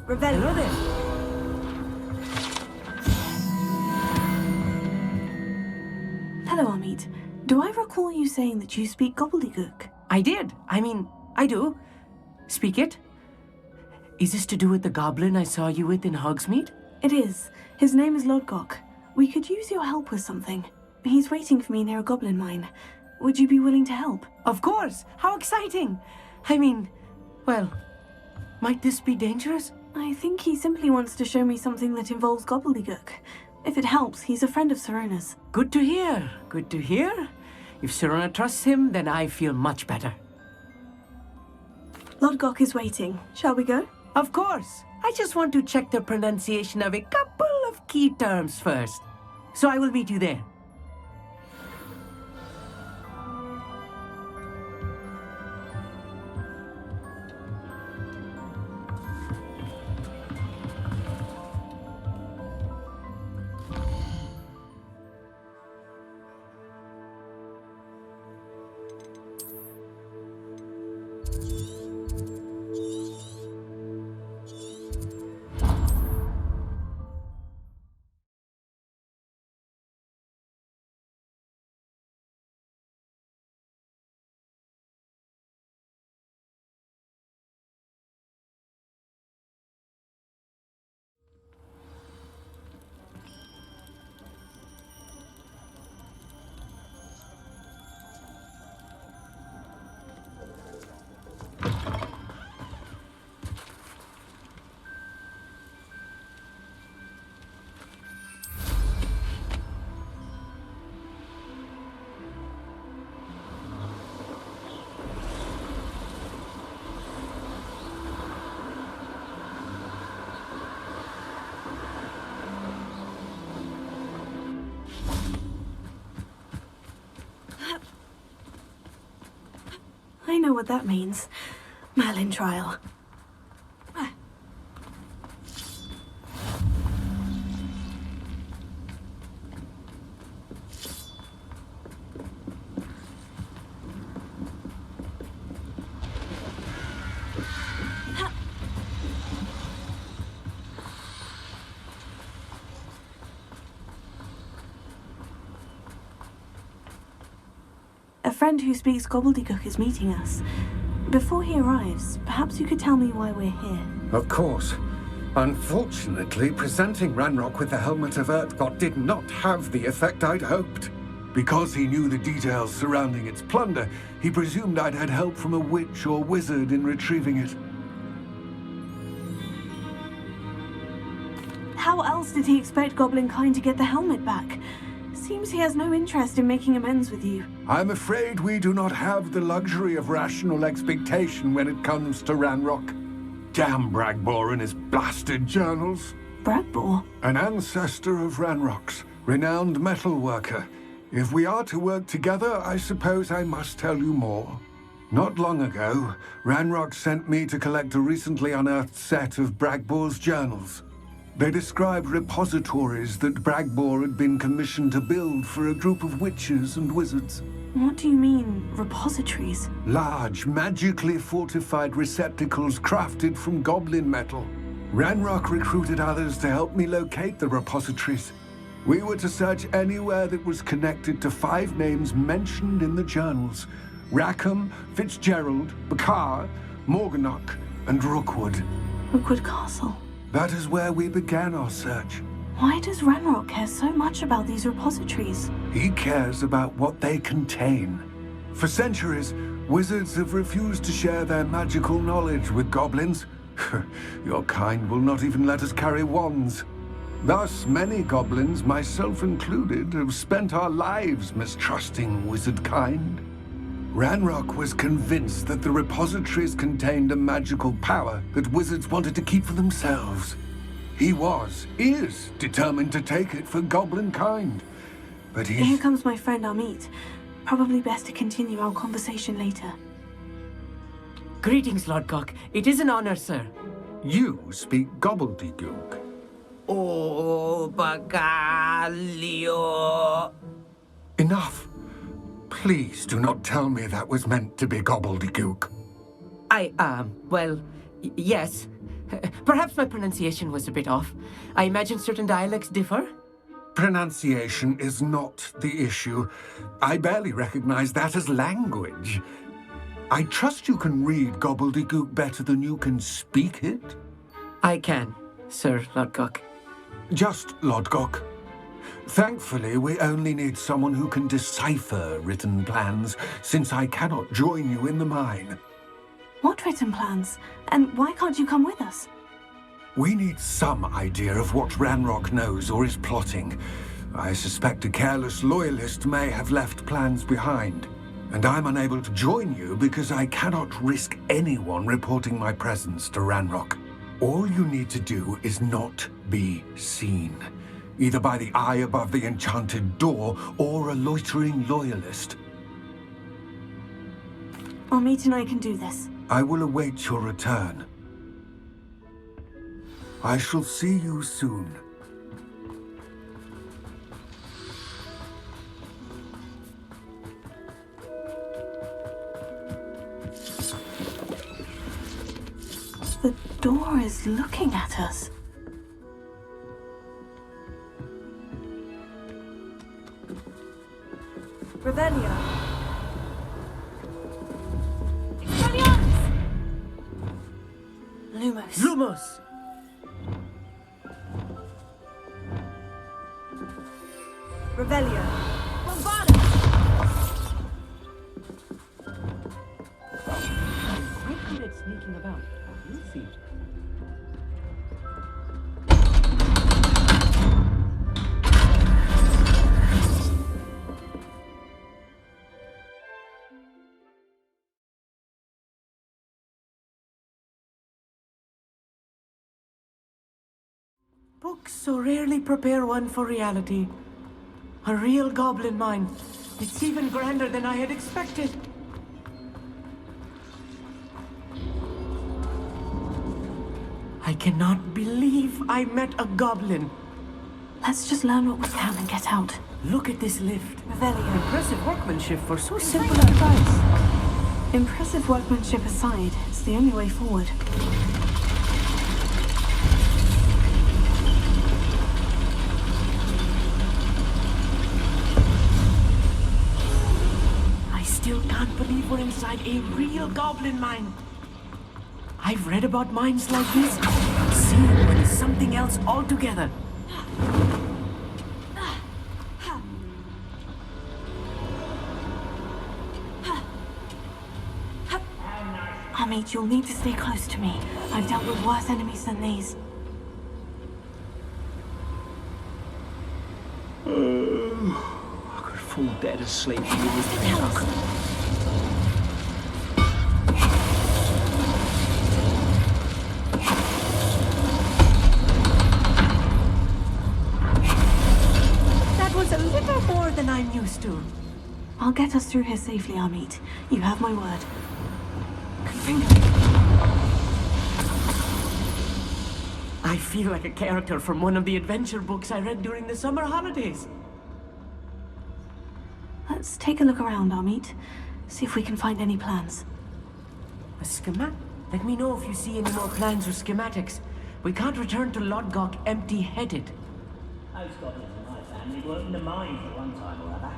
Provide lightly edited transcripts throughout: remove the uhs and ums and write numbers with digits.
Revelio. Hello there. Hello, Amit. Do I recall you saying that you speak gobbledygook? I did. I mean, I do. Speak it. Is this to do with the goblin I saw you with in Hogsmeade? It is. His name is Lodgok. We could use your help with something. He's waiting for me near a goblin mine. Would you be willing to help? Of course. How exciting. I mean, well, might this be dangerous? I think he simply wants to show me something that involves gobbledygook. If it helps, he's a friend of Serona's. Good to hear. Good to hear. If Serona trusts him, then I feel much better. Lodgok is waiting. Shall we go? Of course. I just want to check the pronunciation of a couple of key terms first. So I will meet you there. I know what that means. Merlin trial. A friend who speaks gobbledygook is meeting us. Before he arrives, perhaps you could tell me why we're here. Of course. Unfortunately, presenting Ranrock with the Helmet of Urtkot did not have the effect I'd hoped. Because he knew the details surrounding its plunder, he presumed I'd had help from a witch or wizard in retrieving it. How else did he expect Goblinkind to get the helmet back? Seems he has no interest in making amends with you. I'm afraid we do not have the luxury of rational expectation when it comes to Ranrock. Damn Bragbor and his blasted journals. Bragbor? An ancestor of Ranrock's, renowned metal worker. If we are to work together, I suppose I must tell you more. Not long ago, Ranrock sent me to collect a recently unearthed set of Bragbor's journals. They described repositories that Bragbor had been commissioned to build for a group of witches and wizards. What do you mean, repositories? Large, magically fortified receptacles crafted from goblin metal. Ranrock recruited others to help me locate the repositories. We were to search anywhere that was connected to 5 names mentioned in the journals: Rackham, Fitzgerald, Bakar, Morganach, and Rookwood. Rookwood Castle. That is where we began our search. Why does Ranrock care so much about these repositories? He cares about what they contain. For centuries, wizards have refused to share their magical knowledge with goblins. Your kind will not even let us carry wands. Thus, many goblins, myself included, have spent our lives mistrusting wizard kind. Ranrock was convinced that the repositories contained a magical power that wizards wanted to keep for themselves. He is determined to take it for goblin kind. But Here comes my friend Amit. Probably best to continue our conversation later. Greetings, Lodgok. It is an honor, sir. You speak gobbledygook. Oh, Bagalio. Enough. Please do not tell me that was meant to be gobbledygook. Well, yes. Perhaps my pronunciation was a bit off. I imagine certain dialects differ. Pronunciation is not the issue. I barely recognize that as language. I trust you can read gobbledygook better than you can speak it? I can, Sir Lodgok. Just Lodgok. Thankfully, we only need someone who can decipher written plans, since I cannot join you in the mine. What written plans? And why can't you come with us? We need some idea of what Ranrock knows or is plotting. I suspect a careless loyalist may have left plans behind. And I'm unable to join you because I cannot risk anyone reporting my presence to Ranrock. All you need to do is not be seen, either by the eye above the enchanted door or a loitering loyalist. Amit and I can do this. I will await your return. I shall see you soon. The door is looking at us. Revelio. Lumos. Lumos! Revelio. Quite good at sneaking about. You'll see. Books so rarely prepare one for reality. A real goblin mine. It's even grander than I had expected. I cannot believe I met a goblin. Let's just learn what we can and get out. Look at this lift. Revelio. Impressive workmanship for so simple a device. Impressive workmanship aside, it's the only way forward. I still can't believe we're inside a real goblin mine. I've read about mines like this, but seeing one is something else altogether. Amit, you'll need to stay close to me. I've dealt with worse enemies than these. I could fall dead asleep with this dark. That was a little more than I'm used to. I'll get us through here safely, Amit. You have my word. I feel like a character from one of the adventure books I read during the summer holidays. Let's take a look around, Amit. See if we can find any plans. A schematic? Let me know if you see any more plans or schematics. We can't return to Lodgok empty-headed. Those goblins in my family worked in the mines at one time or other.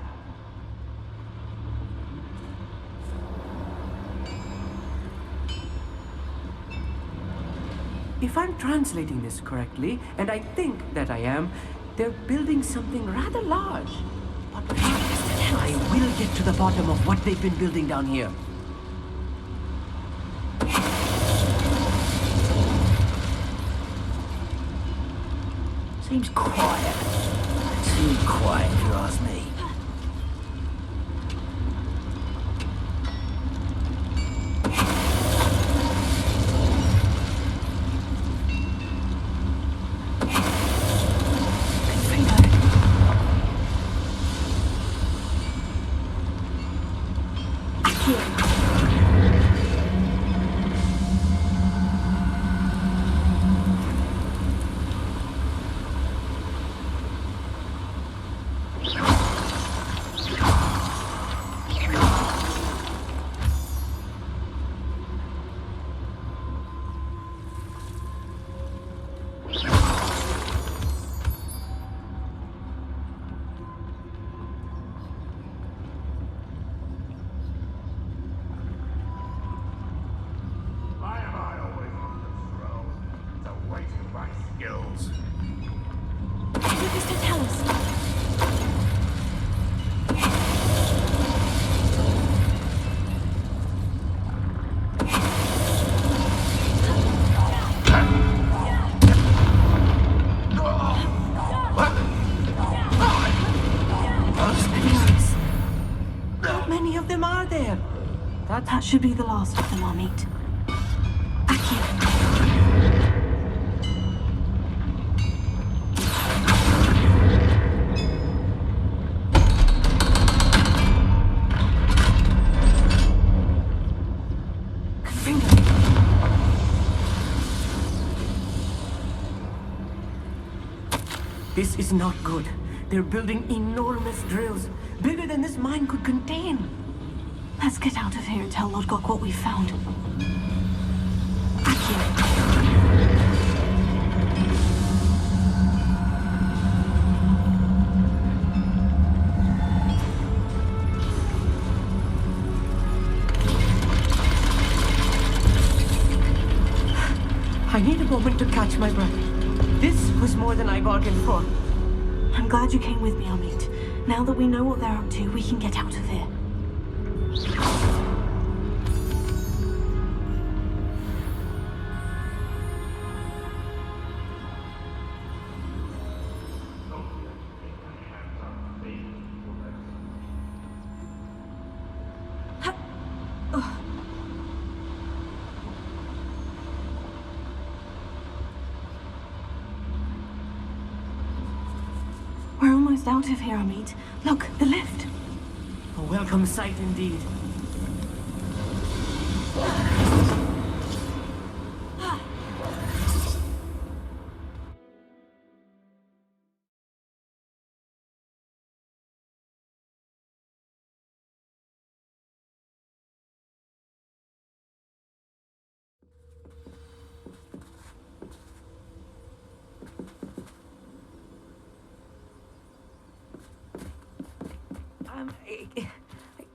If I'm translating this correctly, and I think that I am, they're building something rather large. But I will get to the bottom of what they've been building down here. Seems quiet. Too quiet, if you ask me. my skills. He did this to tell us. How many of them are there? That should be the last of them, Amit. Akio. This is not good. They're building enormous drills, bigger than this mine could contain. Let's get out of here and tell Lodgok what we found. Akio. I need a moment to catch my breath. This was more than I bargained for. I'm glad you came with me, Amit. Now that we know what they're up to, we can get out of here. We're almost out of here, Amit. Look, the lift. A welcome sight indeed.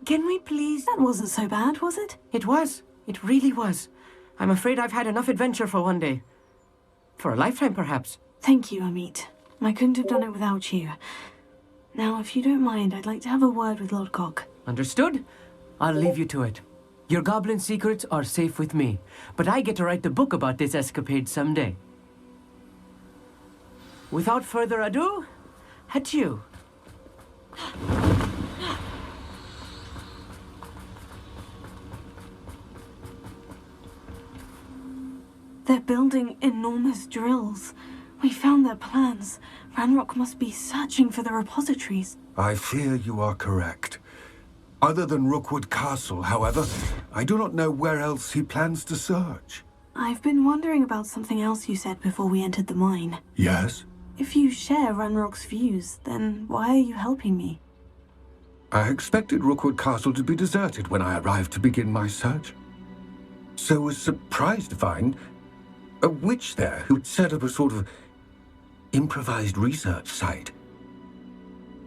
Can we please? That wasn't so bad, was it? It was. It really was. I'm afraid I've had enough adventure for one day. For a lifetime, perhaps. Thank you, Amit. I couldn't have done it without you. Now, if you don't mind, I'd like to have a word with Lodgok. Understood? I'll leave you to it. Your goblin secrets are safe with me, but I get to write the book about this escapade someday. Without further ado, adieu. They're building enormous drills. We found their plans. Ranrock must be searching for the repositories. I fear you are correct. Other than Rookwood Castle, however, I do not know where else he plans to search. I've been wondering about something else you said before we entered the mine. Yes? If you share Ranrock's views, then why are you helping me? I expected Rookwood Castle to be deserted when I arrived to begin my search. So was surprised to find a witch there who'd set up a sort of improvised research site.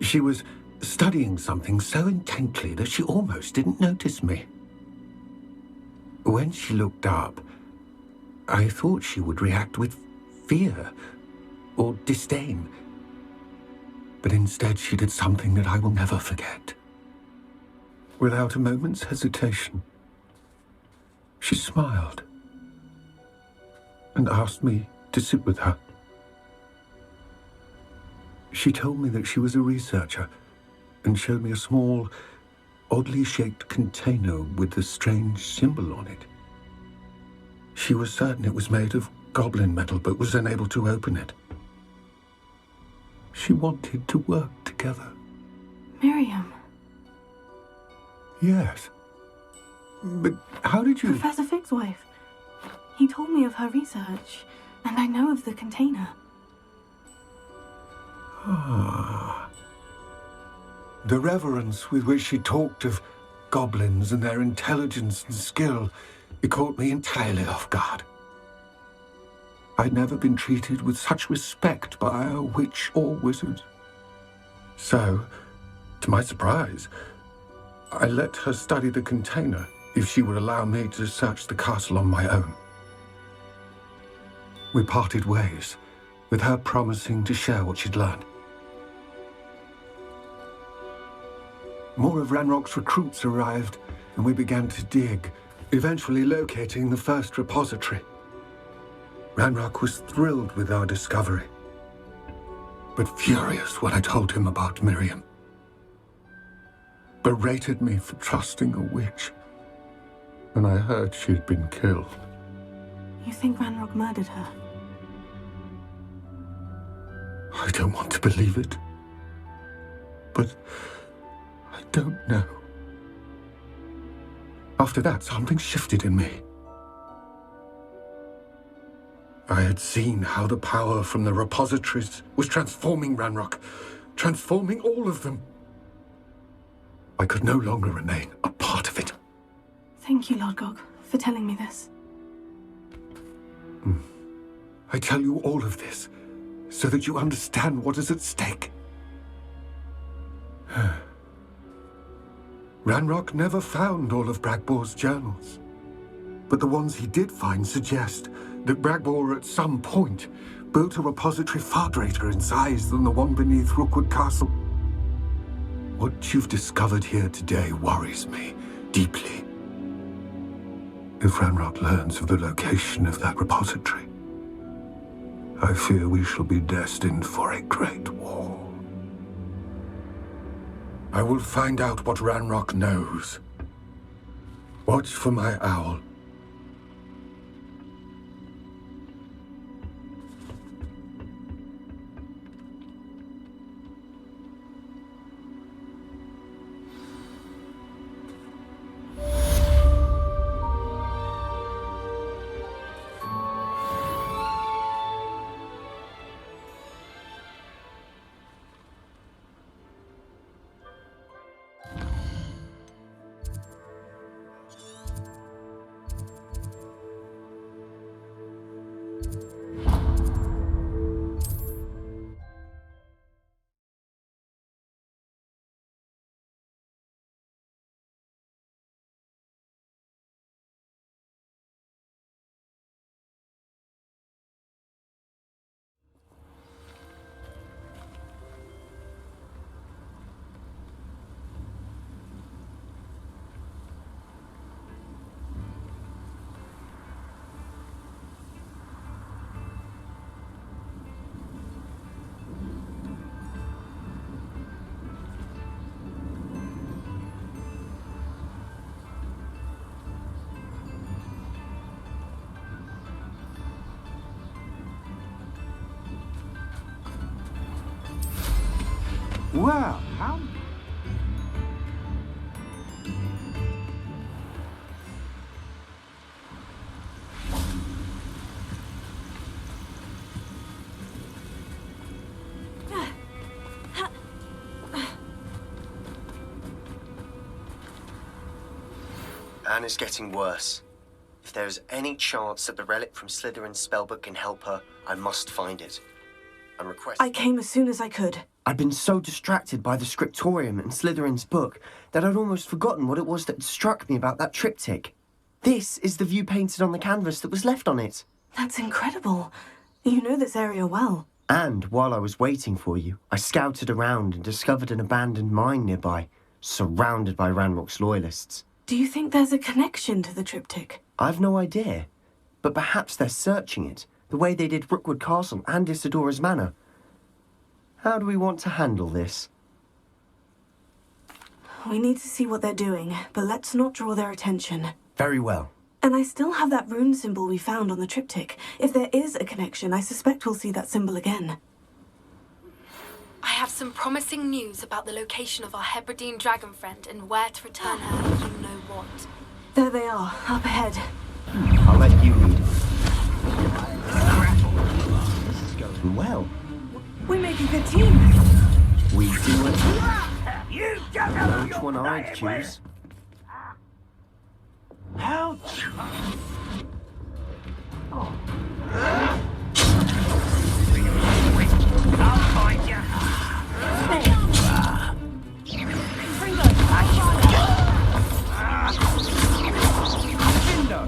She was studying something so intently that she almost didn't notice me. When she looked up, I thought she would react with fear or disdain. But instead she did something that I will never forget. Without a moment's hesitation, she smiled and asked me to sit with her. She told me that she was a researcher and showed me a small, oddly shaped container with a strange symbol on it. She was certain it was made of goblin metal, but was unable to open it. She wanted to work together. Miriam. Yes. But how did you... Professor Fig's wife. He told me of her research, and I know of the container. Ah. The reverence with which she talked of goblins and their intelligence and skill, it caught me entirely off guard. I'd never been treated with such respect by a witch or wizard. So, to my surprise, I let her study the container if she would allow me to search the castle on my own. we parted ways, with her promising to share what she'd learned. More of Ranrock's recruits arrived, and we began to dig, eventually locating the first repository. Ranrock was thrilled with our discovery, but furious when I told him about Miriam. Berated me for trusting a witch when I heard she'd been killed. You think Ranrock murdered her? I don't want to believe it, but I don't know. After that, something shifted in me. I had seen how the power from the repositories was transforming Ranrock, transforming all of them. I could no longer remain a part of it. Thank you, Lord Gog, for telling me this. I tell you all of this so that you understand what is at stake. Ranrock never found all of Bragbor's journals, but the ones he did find suggest that Bragbor at some point built a repository far greater in size than the one beneath Rookwood Castle. What you've discovered here today worries me deeply. If Ranrock learns of the location of that repository, I fear we shall be destined for a great war. I will find out what Ranrock knows. Watch for my owl. Well, how... Anne is getting worse. If there is any chance that the relic from Slytherin's spellbook can help her, I must find it. I'm requesting... I came as soon as I could. I'd been so distracted by the scriptorium and Slytherin's book that I'd almost forgotten what it was that struck me about that triptych. This is the view painted on the canvas that was left on it. That's incredible. You know this area well. And while I was waiting for you, I scouted around and discovered an abandoned mine nearby, surrounded by Ranrock's loyalists. Do you think there's a connection to the triptych? I've no idea, but perhaps they're searching it, the way they did Rookwood Castle and Isidora's Manor. How do we want to handle this? We need to see what they're doing, but let's not draw their attention. Very well. And I still have that rune symbol we found on the triptych. If there is a connection, I suspect we'll see that symbol again. I have some promising news about the location of our Hebridean dragon friend and where to return her, you know what. There they are, up ahead. I'll let you lead. This is going well. We make a good team. We do it. You don't know Which one I'd choose? How... I'll find you. Window.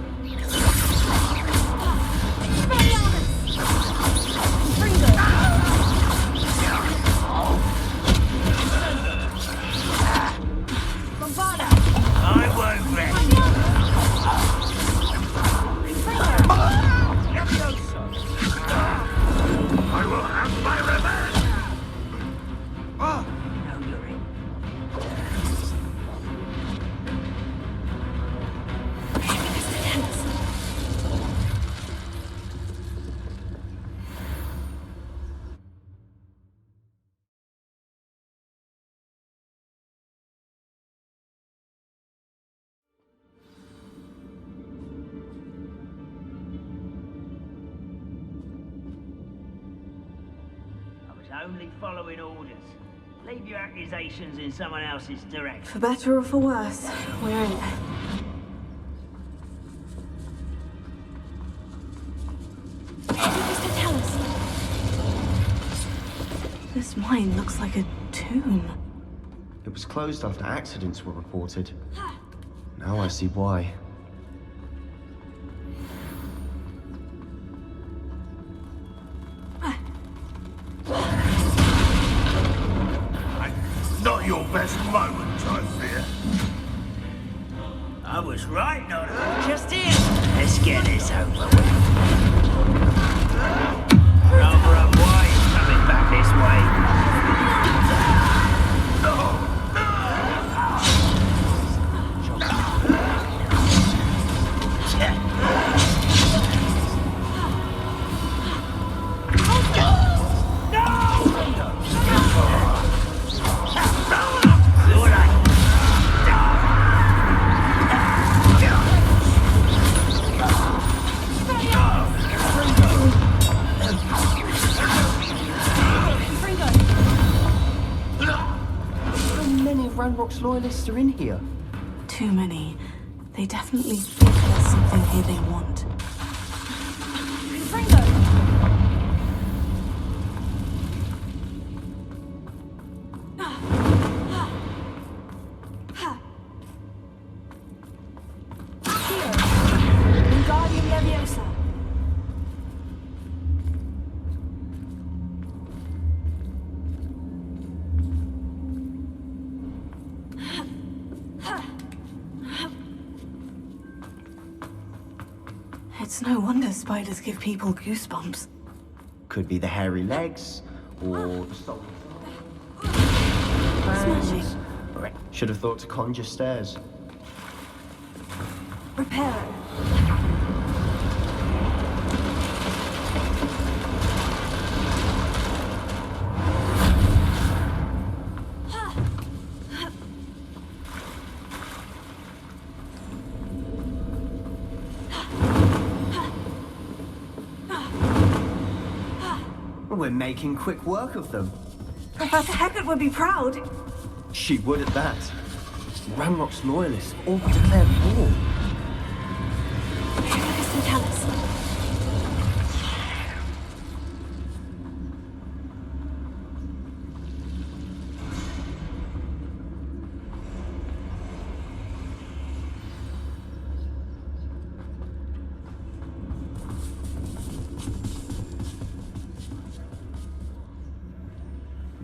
only following orders. Leave your accusations in someone else's direction. For better or for worse, we're in. Mr. Tallis. This mine looks like a tomb. It was closed after accidents were reported. Now I see why. Not your best moment, I fear. I was right, not just here. Let's get this over with. Rather a wise coming back this way. Ranrock's loyalists are in here. Too many. They definitely think there's something here they want. It's no wonder spiders give people goosebumps. Could be the hairy legs, or the soft Smashing. Should have thought to conjure stairs. Repair. We're making quick work of them. Professor Heckert would be proud. She would at that. Ranrock's loyalists all declared war. Mr. Tallis.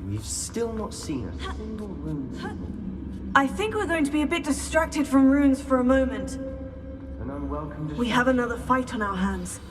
We've still not seen a single room. I think we're going to be a bit distracted from runes for a moment. An unwelcome We have another fight on our hands.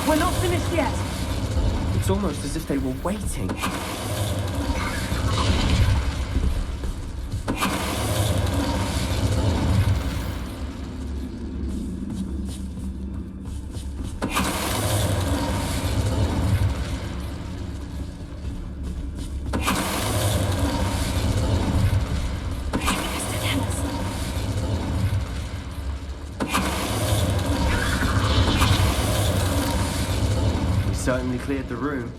We're not finished yet. It's almost as if they were waiting. Certainly cleared the room.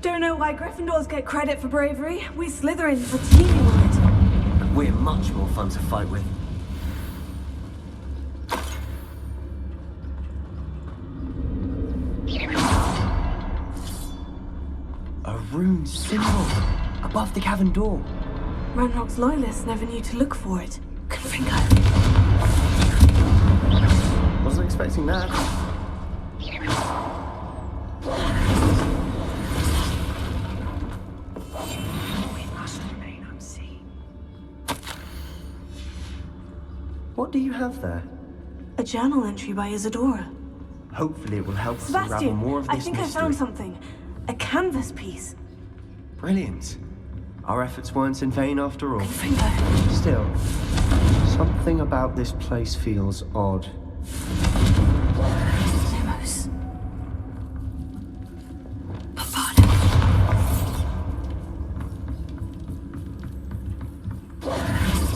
Don't know why Gryffindors get credit for bravery. We Slytherins are teeming with it. We're much more fun to fight with. A rune symbol above the cavern door. Ranrock's loyalists never knew to look for it. Confringo. Wasn't expecting that. What do you have there? A journal entry by Isadora. Hopefully it will help us unravel Sebastian, more of this I think mystery. I found something. A canvas piece. Brilliant. Our efforts weren't in vain after all. Finger. Still, something about this place feels odd. Lumos.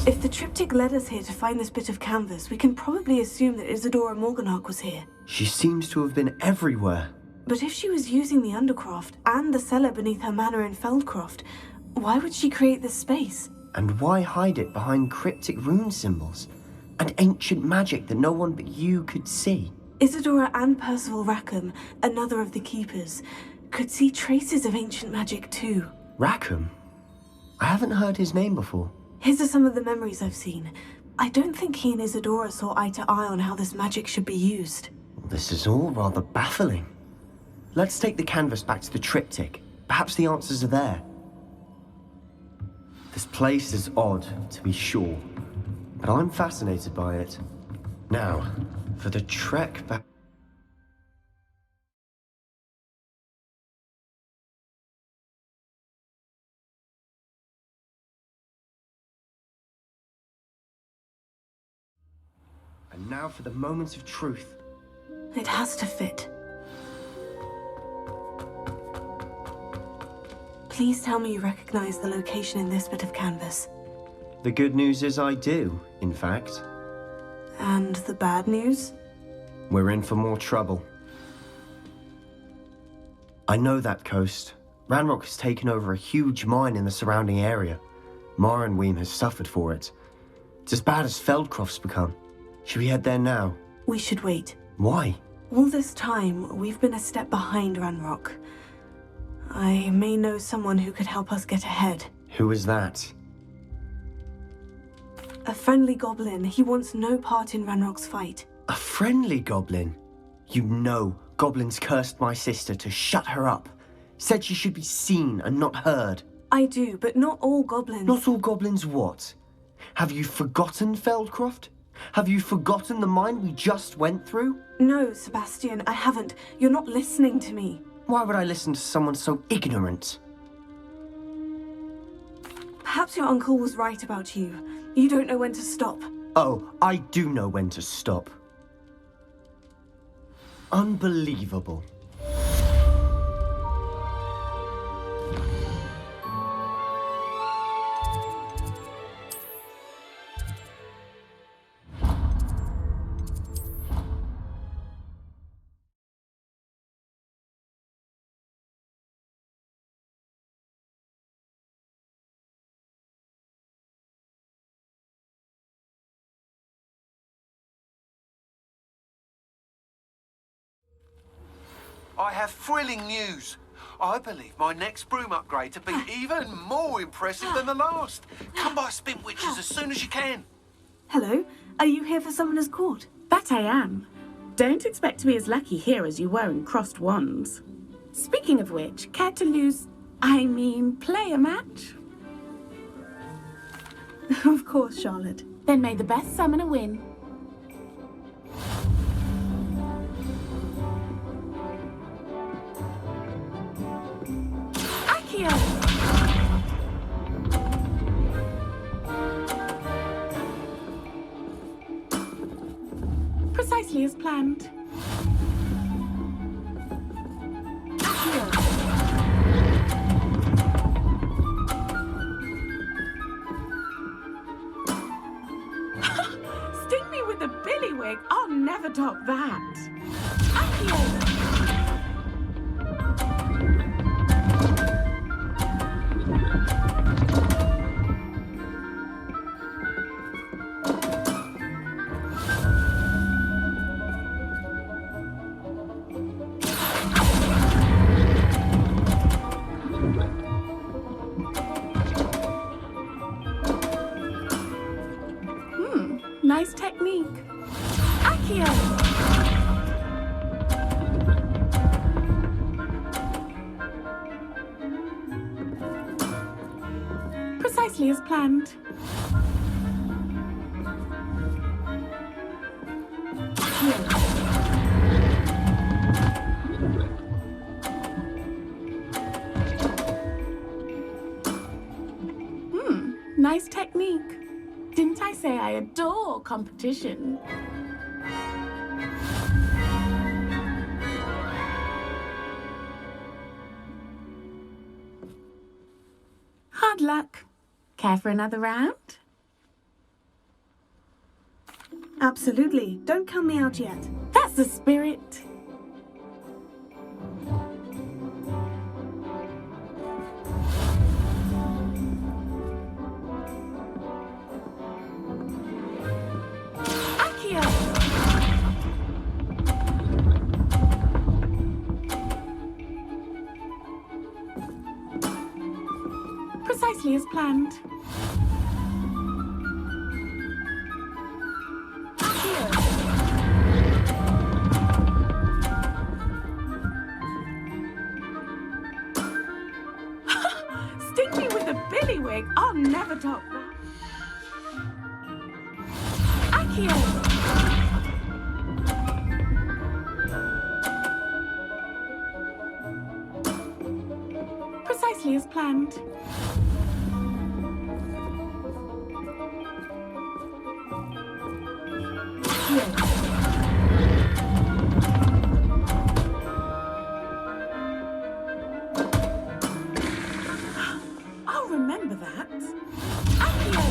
If the triptych led us here to find this bit of canvas, we can probably assume that Isadora Morganach was here. She seems to have been everywhere. But if she was using the Undercroft and the cellar beneath her manor in Feldcroft, why would she create this space? And why hide it behind cryptic rune symbols? And ancient magic that no one but you could see? Isadora and Percival Rackham, another of the Keepers, could see traces of ancient magic too. Rackham? I haven't heard his name before. His are some of the memories I've seen. I don't think he and Isadora saw eye to eye on how this magic should be used. This is all rather baffling. Let's take the canvas back to the triptych. Perhaps the answers are there. This place is odd, to be sure, but I'm fascinated by it. Now, for the trek back... And now for the moments of truth. It has to fit. Please tell me you recognize the location in this bit of canvas. The good news is I do, in fact. And the bad news? We're in for more trouble. I know that coast. Ranrock has taken over a huge mine in the surrounding area. Morinweem has suffered for it. It's as bad as Feldcroft's become. Should we head there now? We should wait. Why? All this time, we've been a step behind Ranrock. I may know someone who could help us get ahead. Who is that? A friendly goblin. He wants no part in Ranrock's fight. A friendly goblin? You know goblins cursed my sister to shut her up. Said she should be seen and not heard. I do, but not all goblins. Not all goblins what? Have you forgotten Feldcroft? Have you forgotten the mine we just went through? No, Sebastian, I haven't. You're not listening to me. Why would I listen to someone so ignorant? Perhaps your uncle was right about you. You don't know when to stop. Oh, I do know when to stop. Unbelievable. I have thrilling news. I believe my next broom upgrade to be even more impressive than the last. Come by Spin Witches as soon as you can. Hello? Are you here for Summoner's Court? That I am. Don't expect to be as lucky here as you were in Crossed Wands. Speaking of which, care to play a match? Of course, Charlotte. Then may the best summoner win. Precisely as planned. Sting me with a billywig. I'll never top that. Accio! Nice technique. Accio! Precisely as planned. Accio! technique. Didn't I say I adore competition? Hard luck. Care for another round? Absolutely. Don't count me out yet. That's the spirit. Accio! Precisely as planned. Sting me with a billywig. I'll never top that. Accio! Precisely as planned. I'll remember that. Accio!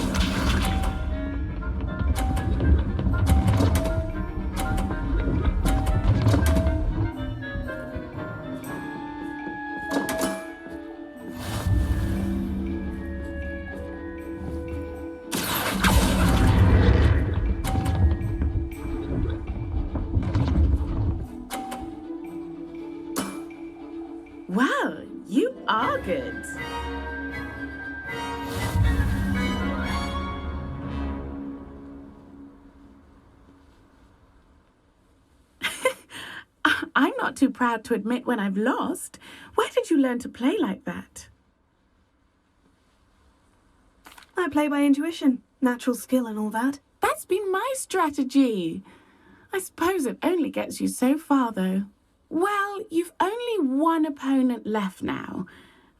Wow, you are good. I'm not too proud to admit when I've lost. Where did you learn to play like that? I play by intuition, natural skill and all that. That's been my strategy. I suppose it only gets you so far, though. Well, you've only one opponent left now.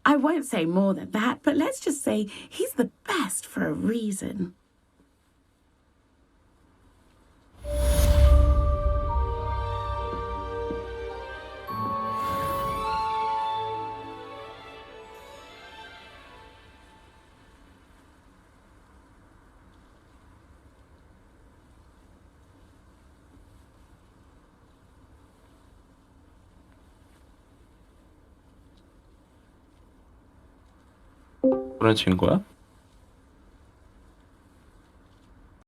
I won't say more than that, but let's just say he's the best for a reason. 보내친 거야?